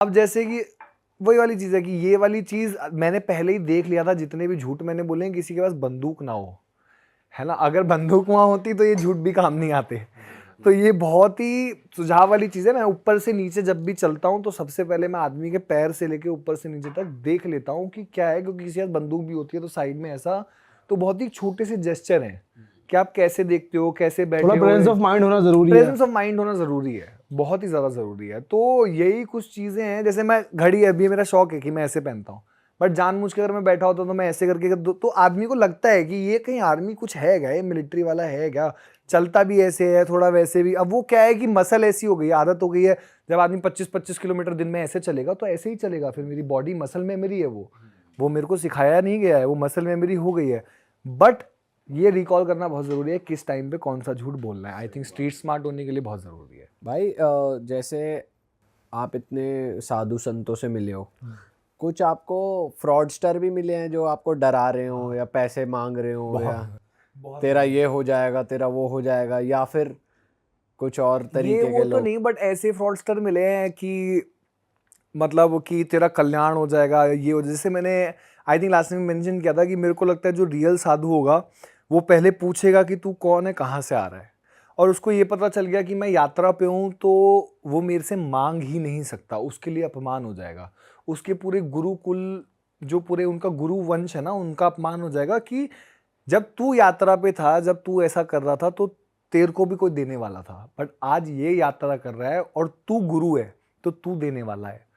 अब जैसे कि वही वाली चीज़ है कि ये वाली चीज़ मैंने पहले ही देख लिया था, जितने भी झूठ मैंने बोले हैं, किसी के पास बंदूक ना हो, है ना। अगर बंदूक वहाँ होती तो ये झूठ भी काम नहीं आते। तो ये बहुत ही सुझाव वाली चीज़ है। मैं ऊपर से नीचे जब भी चलता हूँ तो सबसे पहले मैं आदमी के पैर से लेके ऊपर से नीचे तक देख लेता हूँ कि क्या है, क्योंकि किसी के पास बंदूक भी होती है तो साइड में ऐसा, तो बहुत ही छोटे से जेस्चर हैं कि आप कैसे देखते हो, कैसे थोड़ा बैठे हो। प्रेजेंस ऑफ माइंड होना जरूरी है। प्रेजेंस ऑफ माइंड होना जरूरी है, बहुत ही ज्यादा जरूरी है। तो यही कुछ चीजें हैं। जैसे मैं घड़ी, अभी मेरा शौक है कि मैं ऐसे पहनता हूँ, बट जानबूझ के अगर मैं बैठा होता तो मैं ऐसे करके तो आदमी को लगता है कि ये कहीं आर्मी कुछ है क्या, ये मिलिट्री वाला है क्या, चलता भी ऐसे है थोड़ा वैसे भी। अब वो क्या है कि मसल ऐसी हो गई है, आदत हो गई है। जब आदमी 25-25 किलोमीटर दिन में ऐसे चलेगा तो ऐसे ही चलेगा, फिर मेरी बॉडी मसल मेमोरी है, वो मेरे को सिखाया नहीं गया है, वो मसल मेमोरी हो गई है। बट ये रिकॉल करना बहुत ज़रूरी है किस टाइम पे कौन सा झूठ बोलना है। आई थिंक स्ट्रीट स्मार्ट होने के लिए बहुत ज़रूरी है। भाई जैसे आप इतने साधु संतों से मिले हो, कुछ आपको फ्रॉडस्टर भी मिले हैं जो आपको डरा रहे हो या पैसे मांग रहे हो, या तेरा ये हो जाएगा, तेरा वो हो जाएगा, या फिर कुछ और ये तरीके वो के तो लोग? नहीं, बट ऐसे फ्रॉडस्टर मिले हैं कि मतलब कि तेरा कल्याण हो जाएगा, ये हो। जैसे मैंने आई थिंक लास्ट में मेंशन किया था कि मेरे को लगता है जो रियल साधु होगा वो पहले पूछेगा कि तू कौन है, कहाँ से आ रहा है, और उसको ये पता चल गया कि मैं यात्रा पे हूँ तो वो मेरे से मांग ही नहीं सकता, उसके लिए अपमान हो जाएगा। उसके पूरे गुरुकुल, जो पूरे उनका गुरु वंश है ना, उनका अपमान हो जाएगा कि जब तू यात्रा पे था, जब तू ऐसा कर रहा था तो तेरे को भी कोई देने वाला था, बट आज ये यात्रा कर रहा है और तू गुरु है तो तू देने वाला है।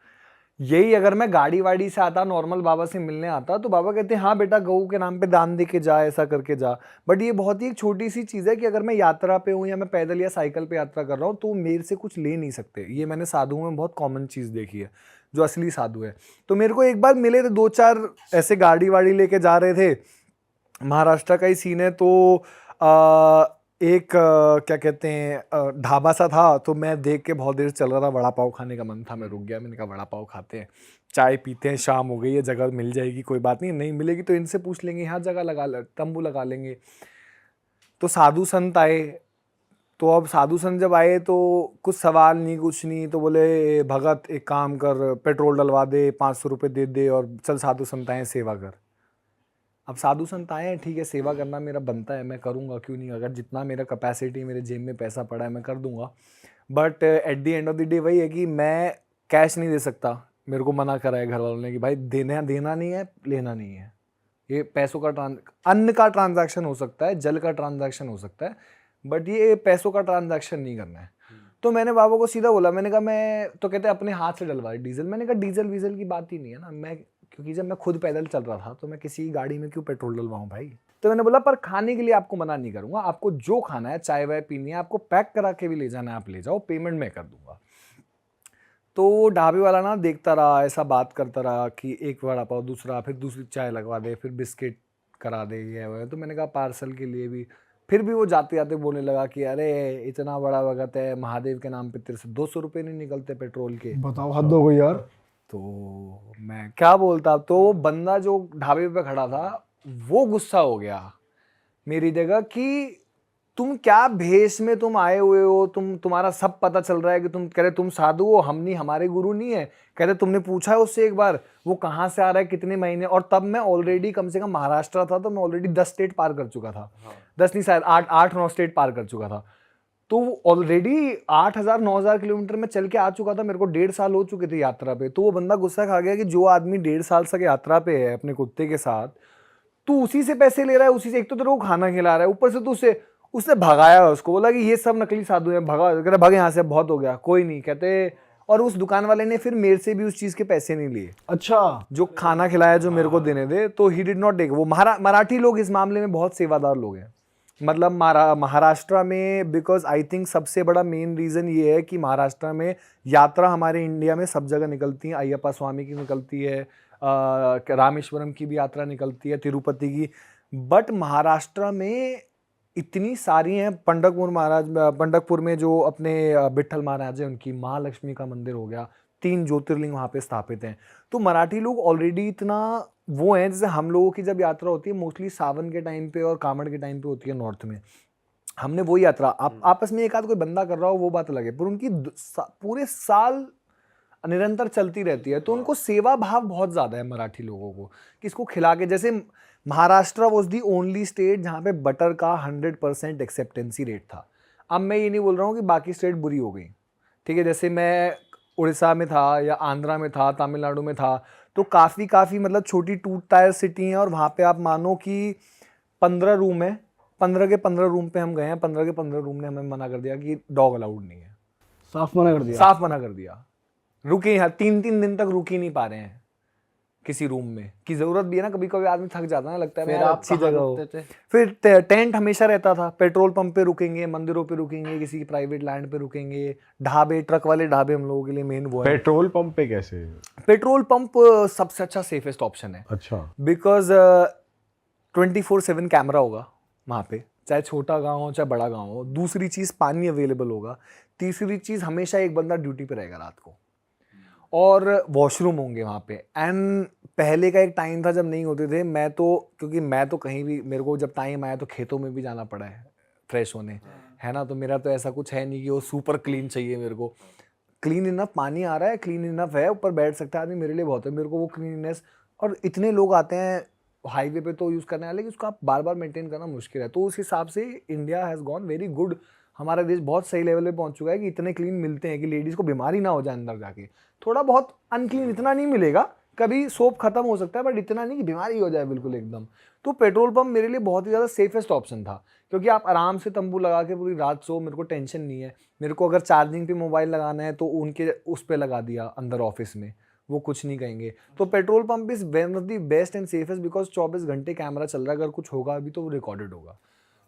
यही अगर मैं गाड़ी वाड़ी से आता, नॉर्मल बाबा से मिलने आता, तो बाबा कहते हैं हाँ बेटा गऊ के नाम पे दान दे के जा, ऐसा करके जा। बट ये बहुत ही एक छोटी सी चीज़ है कि अगर मैं यात्रा पे हूँ या मैं पैदल या साइकिल पे यात्रा कर रहा हूँ तो मेरे से कुछ ले नहीं सकते। ये मैंने साधुओं में बहुत कॉमन चीज़ देखी है, जो असली साधु है। तो मेरे को एक बार मिले थे 2-4 ऐसे गाड़ी वाड़ी लेके जा रहे थे, महाराष्ट्र का ही सीन है। तो एक क्या कहते हैं ढाबा सा था, तो मैं देख के बहुत देर चल रहा था, वड़ा पाव खाने का मन था, मैं रुक गया, मैंने कहा वड़ा पाव खाते हैं, चाय पीते हैं, शाम हो गई है, जगह मिल जाएगी, कोई बात नहीं, नहीं मिलेगी तो इनसे पूछ लेंगे, यहाँ जगह लगा तंबू लगा लेंगे। तो साधु संत आए, तो अब साधु संत जब आए तो कुछ सवाल नहीं, कुछ नहीं, तो बोले भगत एक काम कर, पेट्रोल डलवा दे, 500 रुपये दे दे और चल साधु संत आए सेवा कर। अब साधु संत आए हैं, ठीक है, सेवा करना मेरा बनता है, मैं करूँगा, क्यों नहीं, अगर जितना मेरा कैपेसिटी, मेरे जेब में पैसा पड़ा है, मैं कर दूंगा। But at the end of the day वही है कि मैं कैश नहीं दे सकता। मेरे को मना करा है घर वालों ने कि भाई देना देना नहीं है, लेना नहीं है। ये पैसों का अन्न का ट्रांजैक्शन हो सकता है, जल का ट्रांजैक्शन हो सकता है, बट ये पैसों का ट्रांजैक्शन नहीं करना है। तो मैंने बाबा को सीधा बोला, मैंने कहा मैं तो, कहते अपने हाथ से डलवा डीजल। मैंने कहा डीजल वीजल की बात ही नहीं है ना, मैं क्योंकि जब मैं खुद पैदल चल रहा था तो मैं किसी गाड़ी में क्यों पेट्रोल डलवाऊं भाई। तो मैंने बोला पर खाने के लिए आपको मना नहीं करूंगा, आपको जो खाना है, चाय वाय पीनी है, आपको पैक करा के भी ले जाना है आप ले जाओ, पेमेंट मैं कर दूंगा। तो ढाबे वाला ना देखता रहा, ऐसा बात करता रहा कि एक वड़ा पाव, दूसरा, फिर दूसरी चाय लगवा दे, फिर बिस्किट करा दे, ये वो है। तो मैंने कहा पार्सल के लिए भी, फिर भी वो जाते जाते बोलने लगा कि अरे इतना बड़ा भगत है, महादेव के नाम पे तेरे से 200 रुपये नहीं निकलते पेट्रोल के। बताओ, हद हो गई यार। तो मैं क्या बोलता। तो वो बंदा जो ढाबे पे खड़ा था वो गुस्सा हो गया मेरी जगह कि तुम क्या भेष में तुम आए हुए हो, तुम्हारा सब पता चल रहा है कि तुम कह रहे तुम साधु हो, हम नहीं, हमारे गुरु नहीं है। कह रहे तुमने पूछा है उससे एक बार वो कहाँ से आ रहा है, कितने महीने। और तब मैं ऑलरेडी कम से कम महाराष्ट्र था, तो मैं ऑलरेडी 10 स्टेट पार कर चुका था। 10 नहीं, शायद 8-9 स्टेट पार कर चुका था। तो ऑलरेडी 8,000-9,000 किलोमीटर में चल के आ चुका था, मेरे को 1.5 साल हो चुके थे यात्रा पे। तो वो बंदा गुस्सा खा गया कि जो आदमी 1.5 साल से यात्रा पे है अपने कुत्ते के साथ, तू उसी से पैसे ले रहा है, उसी से एक तो तेरे को खाना खिला रहा है, ऊपर से तू उसने भगाया उसको, बोला कि ये सब नकली साधु हैं, भगा, कहते भाग यहाँ से, बहुत हो गया, कोई नहीं, कहते। और उस दुकान वाले ने फिर मेरे से भी उस चीज के पैसे नहीं लिए, अच्छा, जो खाना खिलाया, जो मेरे को देने दे, तो ही डिड नॉट टेक। वो मराठी लोग इस मामले में बहुत सेवादार लोग हैं। मतलब महाराष्ट्र में, बिकॉज आई थिंक सबसे बड़ा मेन रीजन ये है कि महाराष्ट्र में यात्रा हमारे इंडिया में सब जगह निकलती है, अय्यप्पा स्वामी की निकलती है, रामेश्वरम की भी यात्रा निकलती है, तिरुपति की। बट महाराष्ट्र में इतनी सारी हैं, पंढरपुर में जो अपने विठ्ठल महाराज है, उनकी महालक्ष्मी का मंदिर हो गया, 3 ज्योतिर्लिंग वहाँ पे स्थापित हैं। तो मराठी लोग ऑलरेडी इतना वो हैं, जैसे हम लोगों की जब यात्रा होती है मोस्टली सावन के टाइम पे और कामड़ के टाइम पे होती है नॉर्थ में, हमने वो यात्रा आपस में एक आध कोई बंदा कर रहा हो वो बात अलग है, पर उनकी पूरे साल निरंतर चलती रहती है, तो उनको सेवा भाव बहुत ज़्यादा है मराठी लोगों को कि इसको खिला के, जैसे Maharashtra was the only state जहाँ पे बटर का 100% एक्सेप्टेंसी रेट था। अब मैं ये नहीं बोल रहा हूँ कि बाकी स्टेट बुरी हो गई, ठीक है, जैसे मैं उड़ीसा में था या आंध्रा में था, तमिलनाडु में था, तो काफ़ी मतलब छोटी 2 टायर सिटी हैं और वहाँ पे आप मानो कि 15 रूम है, 15 के 15 रूम पे हम गए हैं, 15 के 15 रूम ने हमें मना कर दिया कि डॉग अलाउड नहीं है। साफ मना कर दिया। साफ मना कर दिया, रुके यहाँ 3-3 दिन तक रुक ही नहीं पा रहे हैं किसी रूम में, की जरूरत भी है ना, कभी कभी आदमी थक जाता है ना, लगता है फिर यार आप अच्छी कहाँ जगह हो। रुकते थे? फिर टेंट हमेशा रहता था, पेट्रोल पंप पे रुकेंगे, मंदिरों पे रुकेंगे, किसी की प्राइवेट लैंड पे रुकेंगे, ढाबे, ट्रक वाले ढाबे हम लोगों के लिए मेन वो है। पेट्रोल पंप पे कैसे? पेट्रोल पंप सबसे अच्छा सेफेस्ट ऑप्शन है, अच्छा, बिकॉज 24/7 कैमरा होगा वहाँ पे, चाहे छोटा गांव हो चाहे बड़ा गांव हो। दूसरी चीज़ पानी अवेलेबल होगा। तीसरी चीज़ हमेशा एक बंदा ड्यूटी पे रहेगा रात को, और वॉशरूम होंगे वहाँ पे। एंड पहले का एक टाइम था जब नहीं होते थे, क्योंकि मैं तो कहीं भी, मेरे को जब टाइम आया तो खेतों में भी जाना पड़ा है फ्रेश होने, है ना, तो मेरा तो ऐसा कुछ है नहीं कि वो सुपर क्लीन चाहिए मेरे को। क्लीन इनफ पानी आ रहा है, क्लीन इनफ है, ऊपर बैठ सकता है आदमी, मेरे लिए बहुत है। मेरे को वो क्लीननेस, और इतने लोग आते हैं हाईवे पे तो यूज़ करने वाले कि उसको आप बार बार मेंटेन करना मुश्किल है। तो उस हिसाब से India has gone very good, हमारा देश बहुत सही लेवल पे पहुंच चुका है कि इतने क्लीन मिलते हैं कि लेडीज़ को बीमारी ना हो जाए अंदर जाके। थोड़ा बहुत अनक्लीन इतना नहीं मिलेगा, कभी सोप खत्म हो सकता है, बट इतना नहीं कि बीमारी हो जाए बिल्कुल एकदम। तो पेट्रोल पंप मेरे लिए बहुत ही ज़्यादा सेफेस्ट ऑप्शन था, क्योंकि आप आराम से तंबू लगा के पूरी रात सो, मेरे को टेंशन नहीं है। मेरे को अगर चार्जिंग पे मोबाइल लगाना है तो उनके उस पर लगा दिया अंदर ऑफिस में, वो कुछ नहीं कहेंगे। तो petrol pump is one of the best and safest, because 24 घंटे कैमरा चल रहा है, अगर कुछ होगा अभी तो वो रिकॉर्डेड होगा।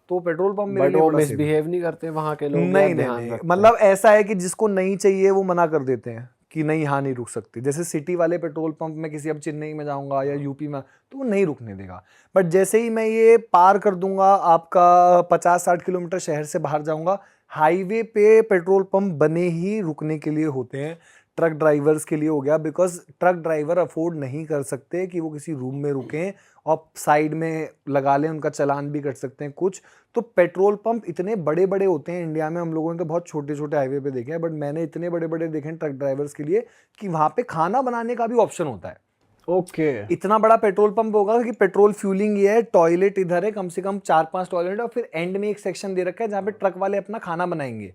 तो पेट्रोल पंप मेरे बट लिए वो बड़ा safe है। मिसबिहेव नहीं करते वहाँ के लोग? या नहीं ध्यान नहीं, रखते हैं? मतलब ऐसा है कि जिसको नहीं चाहिए वो मना कर देते हैं कि नहीं, यहाँ नहीं रुक सकती। जैसे सिटी वाले पेट्रोल पंप में किसी, अब चेन्नई में जाऊंगा या यूपी में, तो वो नहीं रुकने देगा। बट जैसे ही मैं ये पार कर दूंगा आपका 50-60 किलोमीटर शहर से बाहर जाऊंगा, हाईवे पे पेट्रोल पंप बने ही रुकने के लिए होते हैं। ट्रक ड्राइवर्स के लिए हो गया, बिकॉज ट्रक ड्राइवर अफोर्ड नहीं कर सकते कि वो किसी रूम में रुकें और साइड में लगा लें, उनका चालान भी कट सकते हैं कुछ। तो पेट्रोल पंप इतने बड़े बड़े होते हैं इंडिया में, हम लोगों ने तो बहुत छोटे छोटे हाईवे पे देखे हैं, बट मैंने इतने बड़े बड़े देखे हैं ट्रक ड्राइवर्स के लिए कि वहाँ पे खाना बनाने का भी ऑप्शन होता है। ओके। इतना बड़ा पेट्रोल पंप होगा कि पेट्रोल फ्यूलिंग ये है, टॉयलेट इधर है, कम से कम 4-5 टॉयलेट, और फिर एंड में एक सेक्शन दे रखा है जहाँ पे ट्रक वाले अपना खाना बनाएंगे।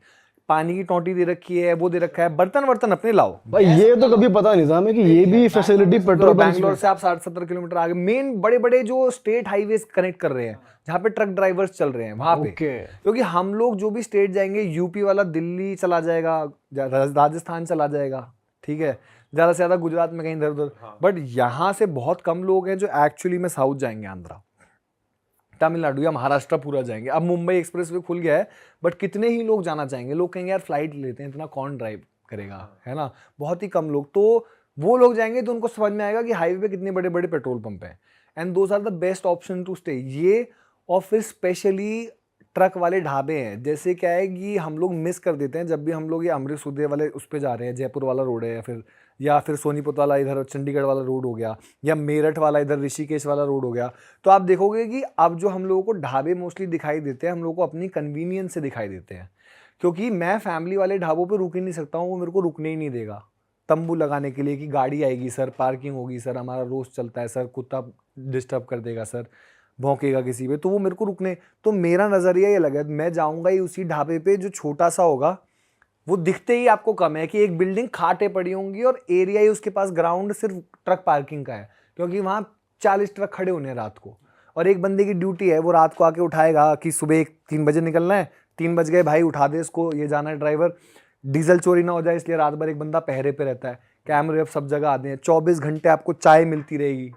पानी की टोंटी दे रखी है, वो दे रखा है, बर्तन वर्तन अपने लाओ। भाई ये तो कभी पता नहीं था हमें कि ये भी फैसिलिटी पेट्रोल पंप बैंगलोर से आप 60-70 किलोमीटर आगे मेन बड़े बड़े जो स्टेट हाईवेज कनेक्ट कर रहे हैं, जहाँ पे ट्रक ड्राइवर्स चल रहे हैं वहां पे। क्योंकि हम लोग जो भी स्टेट जाएंगे, यूपी वाला दिल्ली चला जाएगा, राजस्थान चला जाएगा, ठीक है, ज्यादा से ज्यादा गुजरात में कहीं इधर उधर। बट यहाँ से बहुत कम लोग हैं जो एक्चुअली में साउथ जाएंगे, आंध्रा, तमिलनाडु या महाराष्ट्र पूरा जाएंगे। अब मुंबई एक्सप्रेस वे खुल गया है, बट कितने ही लोग जाना चाहेंगे। लोग कहेंगे यार फ्लाइट लेते हैं, इतना कौन ड्राइव करेगा, है ना, बहुत ही कम लोग। तो वो लोग जाएंगे तो उनको समझ में आएगा कि हाईवे पे कितने बड़े बड़े पेट्रोल पंप हैं, and those are the best option to stay. ये और फिर स्पेशली ट्रक वाले ढाबे हैं। जैसे क्या है कि हम लोग मिस कर देते हैं जब भी हम लोग ये अमृत सुधे वाले उस पर जा रहे हैं, जयपुर वाला रोड है, या फिर सोनीपत वाला इधर चंडीगढ़ वाला रोड हो गया, या मेरठ वाला इधर ऋषिकेश वाला रोड हो गया, तो आप देखोगे कि अब जो हम लोगों को ढाबे मोस्टली दिखाई देते हैं, हम लोगों को अपनी कन्वीनियंस से दिखाई देते हैं। क्योंकि मैं फैमिली वाले ढाबों पे रुक ही नहीं सकता हूँ, वो मेरे को रुकने ही नहीं देगा तंबू लगाने के लिए कि गाड़ी आएगी सर, पार्किंग होगी सर, हमारा रोज चलता है सर, कुत्ता डिस्टर्ब कर देगा सर, भौंकेगा किसी पे, तो वो मेरे को रुकने। तो मेरा नज़रिया ये लगा, मैं जाऊँगा ही उसी ढाबे पे जो छोटा सा होगा, वो दिखते ही आपको कम है कि एक बिल्डिंग खाटे पड़ी होंगी और एरिया ही उसके पास ग्राउंड सिर्फ ट्रक पार्किंग का है, क्योंकि वहाँ 40 ट्रक खड़े होने हैं रात को, और एक बंदे की ड्यूटी है, वो रात को आके उठाएगा कि सुबह 3 बजे निकलना है, 3 बज गए भाई उठा दे इसको, ये जाना है ड्राइवर। डीजल चोरी ना हो जाए इसलिए रात भर एक बंदा पहरे पे रहता है, कैमरे अब सब जगह आते हैं, 24 घंटे आपको चाय मिलती रहेगी।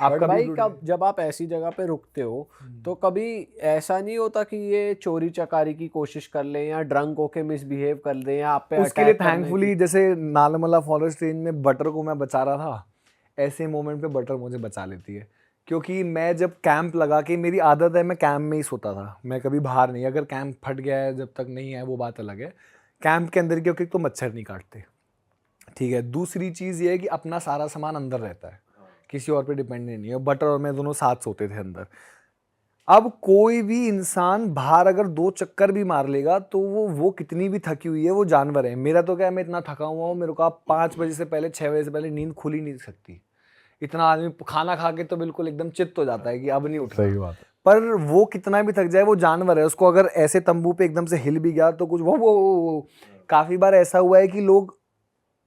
आपका भाई कब जब आप ऐसी जगह पे रुकते हो तो कभी ऐसा नहीं होता कि ये चोरी चकारी की कोशिश कर लें या ड्रंक होके मिसबिहेव कर लें या आप पे उसके लिए थैंकफुली जैसे नालमला फॉरेस्ट रेंज में बटर को मैं बचा रहा था, ऐसे मोमेंट पे बटर मुझे बचा लेती है। क्योंकि मैं जब कैंप लगा के, मेरी आदत है मैं कैंप में ही सोता था, मैं कभी बाहर नहीं, अगर कैंप फट गया है जब तक नहीं है वो बात अलग है। कैंप के अंदर क्योंकि तो मच्छर नहीं काटते, ठीक है। दूसरी चीज़ ये है कि अपना सारा सामान अंदर रहता है, किसी और पे डिपेंडेंट नहीं है। बटर और मैं दोनों साथ सोते थे अंदर। अब कोई भी इंसान बाहर अगर 2 चक्कर भी मार लेगा तो वो कितनी भी थकी हुई है, वो जानवर है। मेरा तो क्या है, मैं इतना थका हुआ हूँ, मेरे को आप 5 बजे से पहले 6 बजे से पहले नींद खुल ही नहीं सकती। इतना आदमी खाना खा के तो बिल्कुल एकदम चित्त हो जाता है कि अब नहीं उठना। सही बात है। पर वो कितना भी थक जाए, वो जानवर है, उसको अगर ऐसे तंबू पे एकदम से हिल भी गया तो कुछ वो। काफी बार ऐसा हुआ है कि लोग,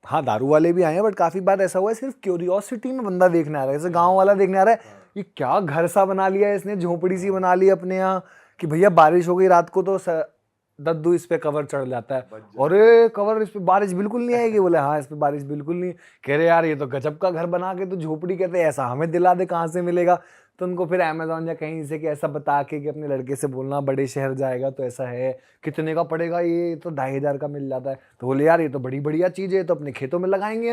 हाँ दारू वाले भी आए हैं, बट काफी बार ऐसा हुआ है सिर्फ क्यूरियोसिटी में बंदा देखने आ रहा है। जैसे गांव वाला देखने आ रहा है, ये क्या घर सा बना लिया है इसने, झोपड़ी सी बना ली अपने यहाँ, कि भैया बारिश हो गई रात को तो दद्दू इस पे कवर चढ़ जाता है। अरे कवर, इस पे बारिश बिल्कुल नहीं आएगी। बोले हाँ इस पे बारिश बिल्कुल नहीं। कह रहे यार ये तो गजब का घर बना के तो झोपड़ी कहते हैं, ऐसा हमें दिला दे, कहाँ से मिलेगा। तो उनको फिर अमेजोन या कहीं से कि ऐसा बता के कि अपने लड़के से बोलना बड़े शहर जाएगा तो ऐसा है, कितने का पड़ेगा, ये तो 2500 का मिल जाता है। तो बोले यार ये तो बड़ी बढ़िया चीज़ है, तो अपने खेतों में लगाएंगे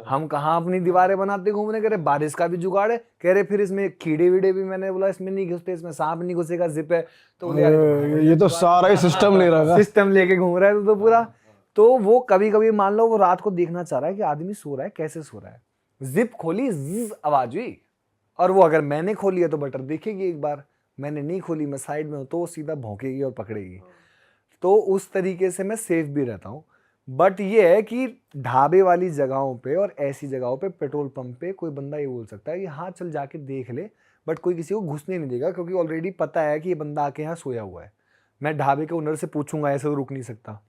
हम कहाँ अपनी दीवारें बनाते घूमने। कह रहे बारिश का भी जुगाड़ है। कह रहे फिर इसमें कीड़े वीड़े भी, मैंने बोला इसमें नहीं घुसते, इसमें सांप नहीं घुसेगा, जिप है। तो बोले यार ये तो सारा ही सिस्टम ले रहा है। सिस्टम लेके घूम रहा है तो पूरा। तो वो कभी कभी मान लो वो रात को देखना चाह रहा है कि आदमी सो रहा है, कैसे सो रहा है। जिप खोली, आवाज हुई, और वो अगर मैंने खोली है तो बटर देखेगी एक बार, मैंने नहीं खोली, मैं साइड में हूँ, तो वो सीधा भौंकेगी और पकड़ेगी। तो उस तरीके से मैं सेफ भी रहता हूँ। बट ये है कि ढाबे वाली जगहों पे और ऐसी जगहों पे, पेट्रोल पंप पे कोई बंदा ये बोल सकता है कि हाँ चल जाके देख ले, बट कोई किसी को घुसने नहीं देगा, क्योंकि ऑलरेडी पता है कि ये बंदा आके यहाँ सोया हुआ है। मैं ढाबे के ओनर से पूछूंगा, ऐसे तो रुक नहीं सकता।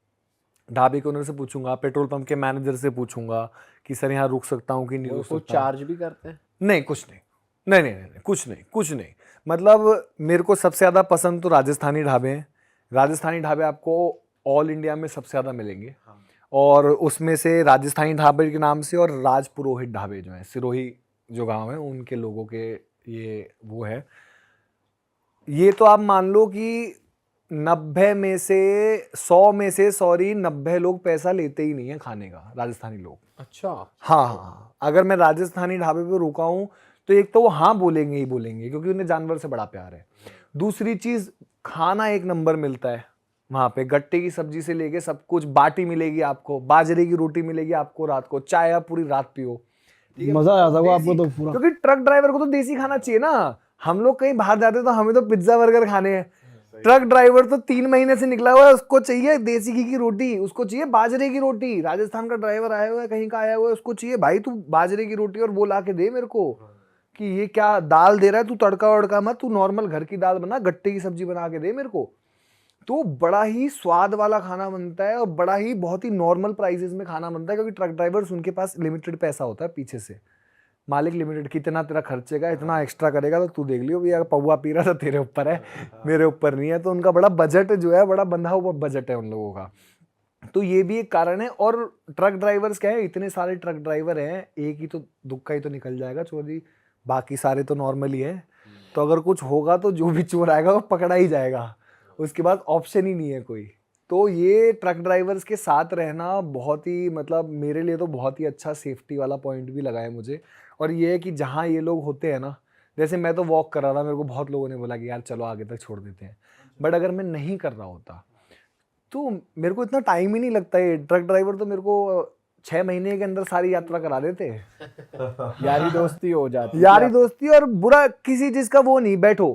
ढाबे के ओनर से पूछूंगा, पेट्रोल पंप के मैनेजर से पूछूंगा कि सर यहाँ रुक सकता हूँ कि नहीं रुक वो सकता। चार्ज भी करते हैं? नहीं कुछ नहीं, नहीं, कुछ नहीं। मतलब मेरे को सबसे ज़्यादा पसंद तो राजस्थानी ढाबे हैं। राजस्थानी ढाबे आपको ऑल इंडिया में सबसे ज़्यादा मिलेंगे। और उसमें से राजस्थानी ढाबे के नाम से और राज पुरोहित ढाबे जो हैं, सिरोही जो गांव है उनके लोगों के, ये वो है। ये तो आप मान लो कि 90 में से 100 में से 90 लोग पैसा लेते ही नहीं है खाने का, राजस्थानी लोग। अच्छा। हाँ, अगर मैं राजस्थानी ढाबे पे रुका हूँ तो एक तो वो हाँ बोलेंगे ही बोलेंगे, क्योंकि उन्हें जानवर से बड़ा प्यार है। दूसरी चीज, खाना एक नंबर मिलता है वहाँ पे, गट्टे की सब्जी से लेके सब कुछ, बाटी मिलेगी आपको, बाजरे की रोटी मिलेगी आपको, रात को चाय आप पूरी रात पियो। मजा आ जाता होगा आपको तो पूरा। क्योंकि ट्रक ड्राइवर को तो देसी खाना चाहिए ना। हम लोग कहीं बाहर जाते तो हमें तो पिज्जा बर्गर खाने हैं। ट्रक ड्राइवर तो 3 महीने से निकला हुआ है, उसको चाहिए देसी घी की रोटी, उसको चाहिए बाजरे की रोटी। राजस्थान का ड्राइवर आया हुआ है, कहीं का आया हुआ है, उसको चाहिए भाई तू बाजरे की रोटी और वो ला के दे मेरे को। कि ये क्या दाल दे रहा है तू, तड़का वड़का मत, तू नॉर्मल घर की दाल बना, गट्टे की सब्जी बना के दे मेरे को। तो बड़ा ही स्वाद वाला खाना बनता है और बड़ा ही बहुत ही नॉर्मल प्राइसेस में खाना बनता है, क्योंकि ट्रक ड्राइवर्स उनके पास लिमिटेड पैसा होता है पीछे से। मालिक लिमिटेड, कितना तेरा खर्चेगा इतना एक्स्ट्रा करेगा तो तू देख लियो भैया, पौवा पी रहा था तेरे ऊपर है, मेरे ऊपर नहीं है। तो उनका बड़ा बजट जो है, बड़ा बंधा हुआ बजट है उन लोगों का। तो ये भी एक कारण है। और ट्रक ड्राइवर्स क्या है, इतने सारे ट्रक ड्राइवर हैं, एक ही तो दुक्का ही तो निकल जाएगा चोरी, बाकी सारे तो नॉर्मल ही है। तो अगर कुछ होगा तो जो भी चोर आएगा वो पकड़ा ही जाएगा, उसके बाद ऑप्शन ही नहीं है कोई। तो ये ट्रक ड्राइवर्स के साथ रहना बहुत ही, मतलब मेरे लिए तो बहुत ही अच्छा सेफ्टी वाला पॉइंट भी लगा है मुझे। और ये है कि जहाँ ये लोग होते हैं ना, जैसे मैं तो वॉक कर रहा था, मेरे को बहुत लोगों ने बोला कि यार चलो आगे तक छोड़ देते हैं, बट अगर मैं नहीं कर रहा होता तो मेरे को इतना टाइम ही नहीं लगता है। ट्रक ड्राइवर तो मेरे को 6 महीने के अंदर सारी यात्रा करा देते हैं। यारी दोस्ती हो जाती है। यारी दोस्ती, और बुरा किसी चीज का वो नहीं, बैठो।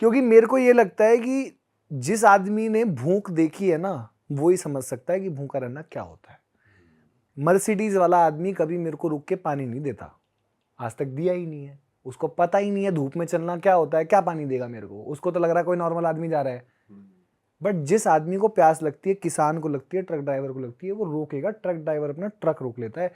क्योंकि मेरे को ये लगता है कि जिस आदमी ने भूख देखी है ना, वो ही समझ सकता है कि भूखा रहना क्या होता है। मर्सिडीज वाला आदमी कभी मेरे को रुक के पानी नहीं देता, आज तक दिया ही नहीं है। उसको पता ही नहीं है धूप में चलना क्या होता है, क्या पानी देगा मेरे को। उसको तो लग रहा है कोई नॉर्मल आदमी जा रहा है। बट जिस आदमी को प्यास लगती है, किसान को लगती है, ट्रक ड्राइवर को लगती है, वो रोकेगा। ट्रक ड्राइवर अपना ट्रक रोक लेता है।